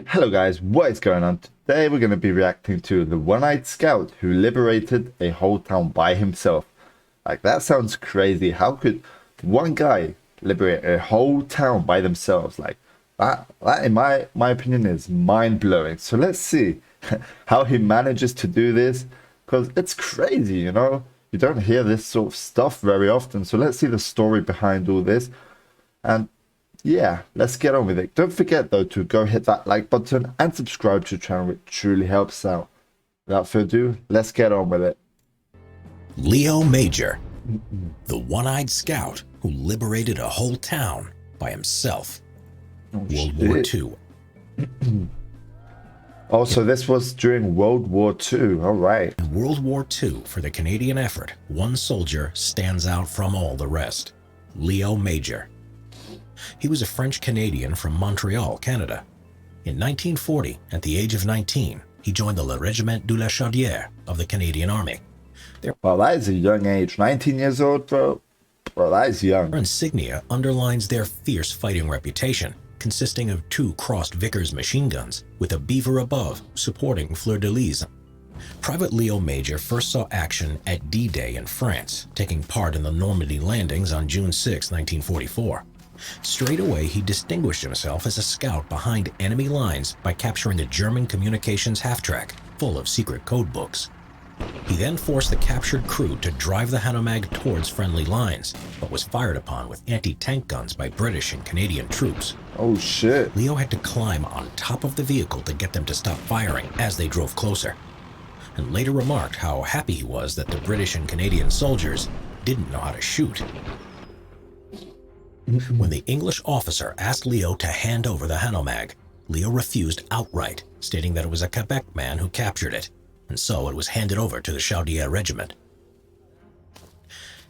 Hello guys, what is going on? Today we're going to be reacting to the one-eyed scout who liberated a whole town by himself. Like, that sounds crazy. How could one guy liberate a whole town by themselves? Like, that in my opinion is mind-blowing. So let's see how he manages to do this, because it's crazy, you know? You don't hear this sort of stuff very often. So let's see the story behind all this. And yeah, let's get on with it. Don't forget though to go hit that like button and subscribe to the channel. It truly helps out. Without further ado, let's get on with it. Leo Major, the one-eyed scout who liberated a whole town by himself. World War II. Oh, so this was during World War II. All right. In World War II, for the Canadian effort, one soldier stands out from all the rest. Leo Major. He was a French-Canadian from Montreal, Canada. In 1940, at the age of 19, he joined the Le Régiment de la Chaudière of the Canadian Army. Well, that is a young age. 19 years old, bro. Well, that is young. Their insignia underlines their fierce fighting reputation, consisting of 2 crossed Vickers machine guns with a beaver above supporting fleur-de-lis. Private Leo Major first saw action at D-Day in France, taking part in the Normandy landings on June 6, 1944. Straight away, he distinguished himself as a scout behind enemy lines by capturing a German communications half-track full of secret code books. He then forced the captured crew to drive the Hanomag towards friendly lines, but was fired upon with anti-tank guns by British and Canadian troops. Oh shit. Leo had to climb on top of the vehicle to get them to stop firing as they drove closer, and later remarked how happy he was that the British and Canadian soldiers didn't know how to shoot. When the English officer asked Leo to hand over the Hanomag, Leo refused outright, stating that it was a Quebec man who captured it, and so it was handed over to the Chaudière Regiment.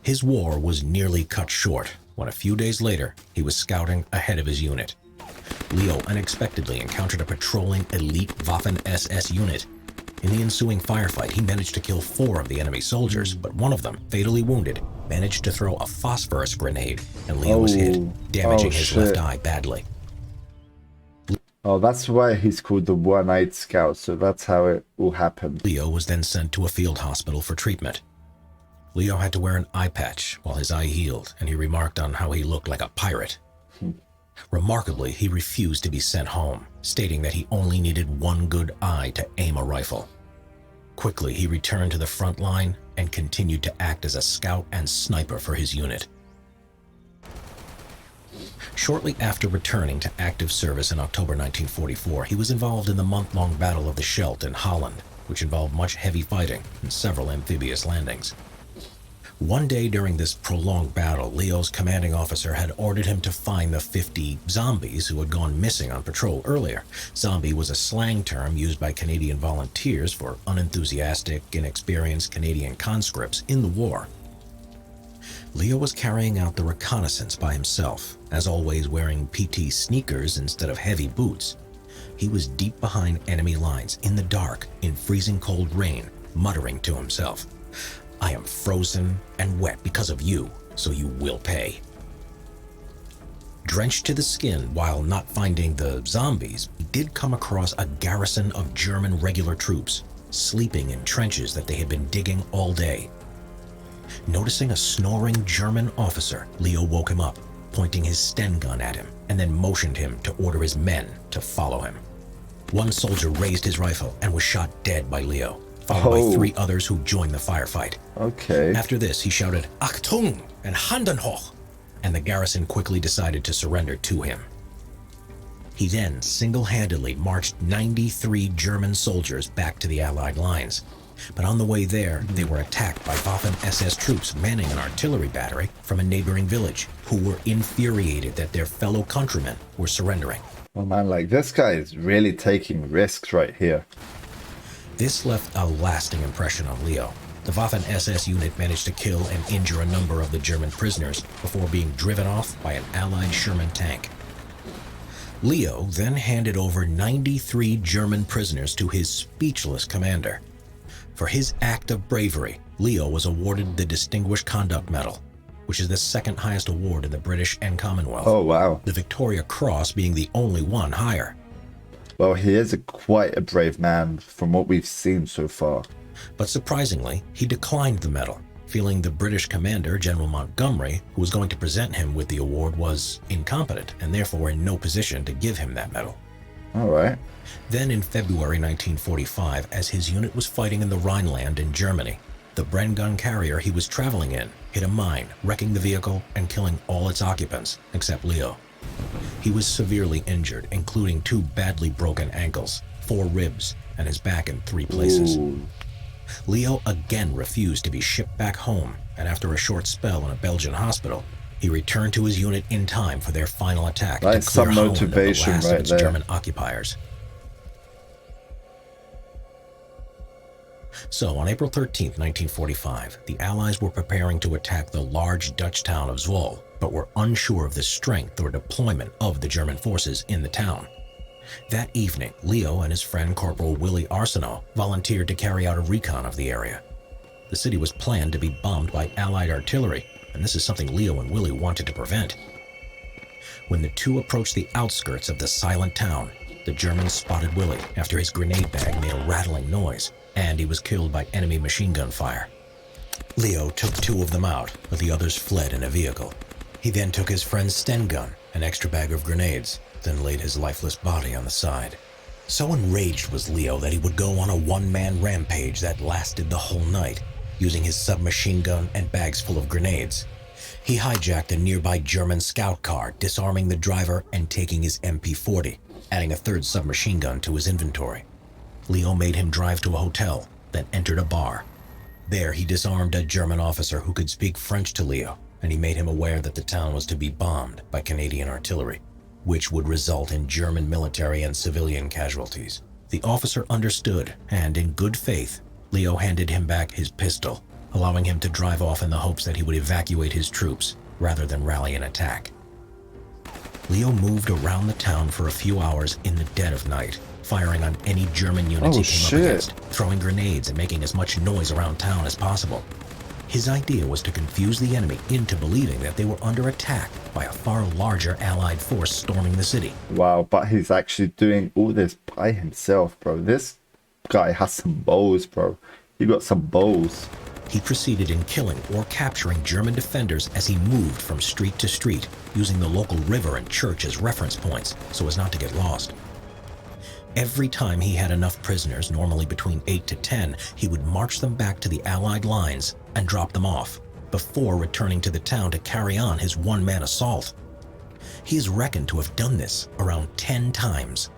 His war was nearly cut short when a few days later he was scouting ahead of his unit. Leo unexpectedly encountered a patrolling elite Waffen-SS unit. In the ensuing firefight, he managed to kill 4 of the enemy soldiers, but one of them, fatally wounded, managed to throw a phosphorus grenade, and Leo was hit, damaging his left eye badly. Oh, that's why he's called the one-eyed scout, so that's how it all happened. Leo was then sent to a field hospital for treatment. Leo had to wear an eye patch while his eye healed, and he remarked on how he looked like a pirate. Remarkably, he refused to be sent home, stating that he only needed one good eye to aim a rifle. Quickly, he returned to the front line and continued to act as a scout and sniper for his unit. Shortly after returning to active service in October 1944, he was involved in the month-long Battle of the Scheldt in Holland, which involved much heavy fighting and several amphibious landings. One day during this prolonged battle, Leo's commanding officer had ordered him to find the 50 zombies who had gone missing on patrol earlier. Zombie was a slang term used by Canadian volunteers for unenthusiastic, inexperienced Canadian conscripts in the war. Leo was carrying out the reconnaissance by himself, as always wearing PT sneakers instead of heavy boots. He was deep behind enemy lines in the dark, in freezing cold rain, muttering to himself, "I am frozen and wet because of you, so you will pay." Drenched to the skin while not finding the zombies, he did come across a garrison of German regular troops, sleeping in trenches that they had been digging all day. Noticing a snoring German officer, Leo woke him up, pointing his Sten gun at him, and then motioned him to order his men to follow him. One soldier raised his rifle and was shot dead by Leo, followed by 3 others who joined the firefight. Okay. After this, he shouted, "Achtung!" and "Handen hoch!" and the garrison quickly decided to surrender to him. He then single-handedly marched 93 German soldiers back to the Allied lines. But on the way there, they were attacked by Waffen-SS troops manning an artillery battery from a neighboring village, who were infuriated that their fellow countrymen were surrendering. Oh man, like, this guy is really taking risks right here. This left a lasting impression on Leo. The Waffen-SS unit managed to kill and injure a number of the German prisoners before being driven off by an Allied Sherman tank. Leo then handed over 93 German prisoners to his speechless commander. For his act of bravery, Leo was awarded the Distinguished Conduct Medal, which is the 2nd highest award in the British and Commonwealth. Oh, wow. The Victoria Cross being the only one higher. Well, he is quite a brave man from what we've seen so far. But surprisingly, he declined the medal, feeling the British commander, General Montgomery, who was going to present him with the award, was incompetent and therefore in no position to give him that medal. All right. Then in February 1945, as his unit was fighting in the Rhineland in Germany, the Bren gun carrier he was traveling in hit a mine, wrecking the vehicle and killing all its occupants, except Leo. He was severely injured, including 2 badly broken ankles, 4 ribs, and his back in 3 places. Ooh. Leo again refused to be shipped back home, and after a short spell in a Belgian hospital, he returned to his unit in time for their final attack That's to clear some Holland of the motivation last right of its there. German occupiers. So, on April 13, 1945, the Allies were preparing to attack the large Dutch town of Zwolle, but were unsure of the strength or deployment of the German forces in the town. That evening, Leo and his friend Corporal Willie Arsenault volunteered to carry out a recon of the area. The city was planned to be bombed by Allied artillery, and this is something Leo and Willie wanted to prevent. When the two approached the outskirts of the silent town, the Germans spotted Willie after his grenade bag made a rattling noise, and he was killed by enemy machine gun fire. Leo took 2 of them out, but the others fled in a vehicle. He then took his friend's Sten gun, an extra bag of grenades, then laid his lifeless body on the side. So enraged was Leo that he would go on a one-man rampage that lasted the whole night, using his submachine gun and bags full of grenades. He hijacked a nearby German scout car, disarming the driver and taking his MP-40, adding a 3rd submachine gun to his inventory. Leo made him drive to a hotel, then entered a bar. There he disarmed a German officer who could speak French to Leo, and he made him aware that the town was to be bombed by Canadian artillery, which would result in German military and civilian casualties. The officer understood, and in good faith, Leo handed him back his pistol, allowing him to drive off in the hopes that he would evacuate his troops rather than rally an attack. Leo moved around the town for a few hours in the dead of night, firing on any German units he came up against, throwing grenades and making as much noise around town as possible. His idea was to confuse the enemy into believing that they were under attack by a far larger Allied force storming the city. Wow, but he's actually doing all this by himself, bro. This guy has some balls, bro. He got some balls. He proceeded in killing or capturing German defenders as he moved from street to street, using the local river and church as reference points so as not to get lost. Every time he had enough prisoners, normally between 8 to 10, he would march them back to the Allied lines and drop them off, before returning to the town to carry on his one-man assault. He is reckoned to have done this around 10 times.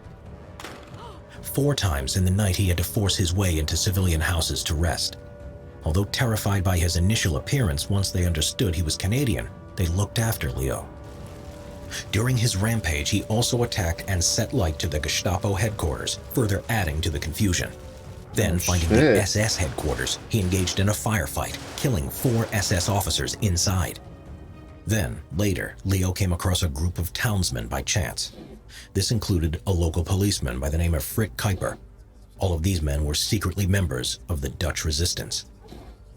4 times in the night he had to force his way into civilian houses to rest. Although terrified by his initial appearance once they understood he was Canadian, they looked after Leo. During his rampage, he also attacked and set light to the Gestapo headquarters, further adding to the confusion. Then, finding the SS headquarters, he engaged in a firefight, killing 4 SS officers inside. Then, later, Leo came across a group of townsmen by chance. This included a local policeman by the name of Frit Kuiper. All of these men were secretly members of the Dutch resistance.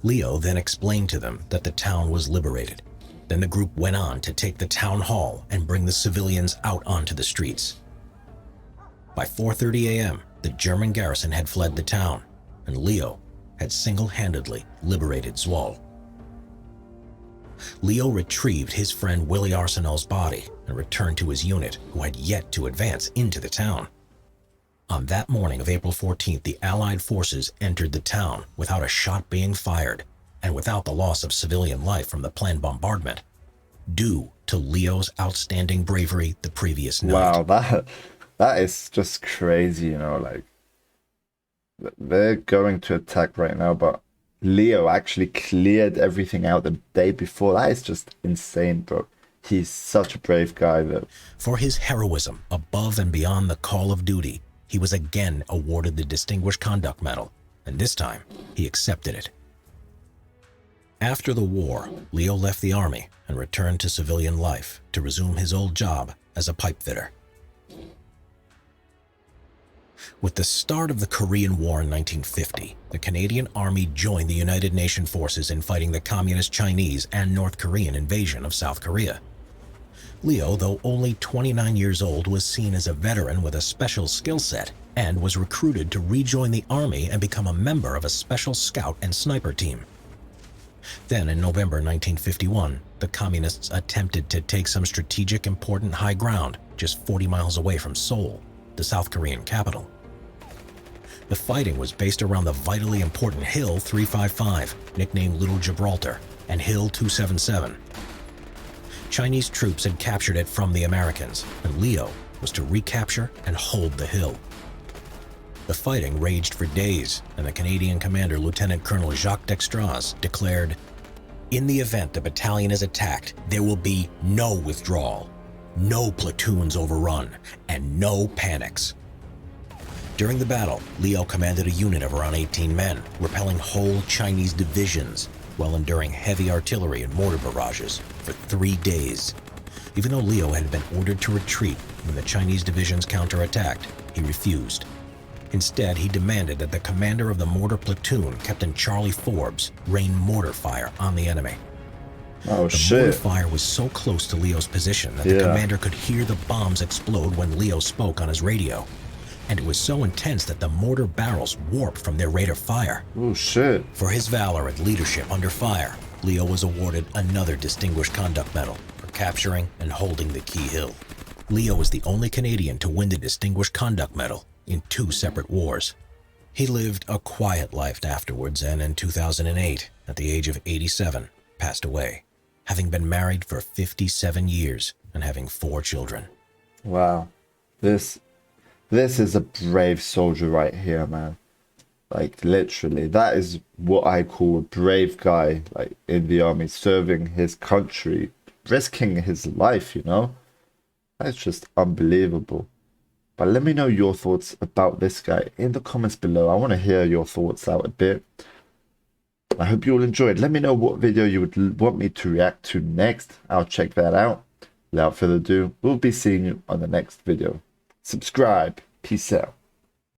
Leo then explained to them that the town was liberated. Then the group went on to take the town hall and bring the civilians out onto the streets. By 4:30 a.m., the German garrison had fled the town, and Leo had single-handedly liberated Zwolle. Leo retrieved his friend Willie Arsenault's body and returned to his unit, who had yet to advance into the town. On that morning of April 14th, the Allied forces entered the town without a shot being fired and without the loss of civilian life from the planned bombardment, due to Leo's outstanding bravery the previous night. Wow, that is just crazy, you know, like, they're going to attack right now, but Leo actually cleared everything out the day before. That is just insane, bro. He's such a brave guy, though. For his heroism above and beyond the call of duty, he was again awarded the Distinguished Conduct Medal, and this time he accepted it. After the war, Leo left the army and returned to civilian life to resume his old job as a pipe fitter. With the start of the Korean War in 1950, the Canadian Army joined the United Nations forces in fighting the Communist Chinese and North Korean invasion of South Korea. Leo, though only 29 years old, was seen as a veteran with a special skill set and was recruited to rejoin the army and become a member of a special scout and sniper team. Then, in November 1951, the Communists attempted to take some strategic important high ground just 40 miles away from Seoul, the South Korean capital. The fighting was based around the vitally important Hill 355, nicknamed Little Gibraltar, and Hill 277. Chinese troops had captured it from the Americans, and Leo was to recapture and hold the hill. The fighting raged for days, and the Canadian commander, Lieutenant Colonel Jacques Dextraz, declared, "In the event the battalion is attacked, there will be no withdrawal, no platoons overrun, and no panics." During the battle, Leo commanded a unit of around 18 men, repelling whole Chinese divisions while enduring heavy artillery and mortar barrages for 3 days. Even though Leo had been ordered to retreat when the Chinese divisions counterattacked, he refused. Instead, he demanded that the commander of the mortar platoon, Captain Charlie Forbes, rain mortar fire on the enemy. Oh, The shit. mortar fire was so close to Leo's position that the commander could hear the bombs explode when Leo spoke on his radio. And it was so intense that the mortar barrels warped from their rate of fire. Oh, shit. For his valor and leadership under fire, Leo was awarded another Distinguished Conduct Medal for capturing and holding the key hill. Leo was the only Canadian to win the Distinguished Conduct Medal in 2 separate wars. He lived a quiet life afterwards, and in 2008, at the age of 87, passed away, having been married for 57 years and having 4 children. Wow. This is a brave soldier right here, man. Like, literally, that is what I call a brave guy, like, in the army, serving his country, risking his life, you know? That's just unbelievable. But let me know your thoughts about this guy in the comments below. I want to hear your thoughts out a bit. I hope you all enjoyed. Let me know what video you would want me to react to next. I'll check that out. Without further ado, we'll be seeing you on the next video. Subscribe. Peace out.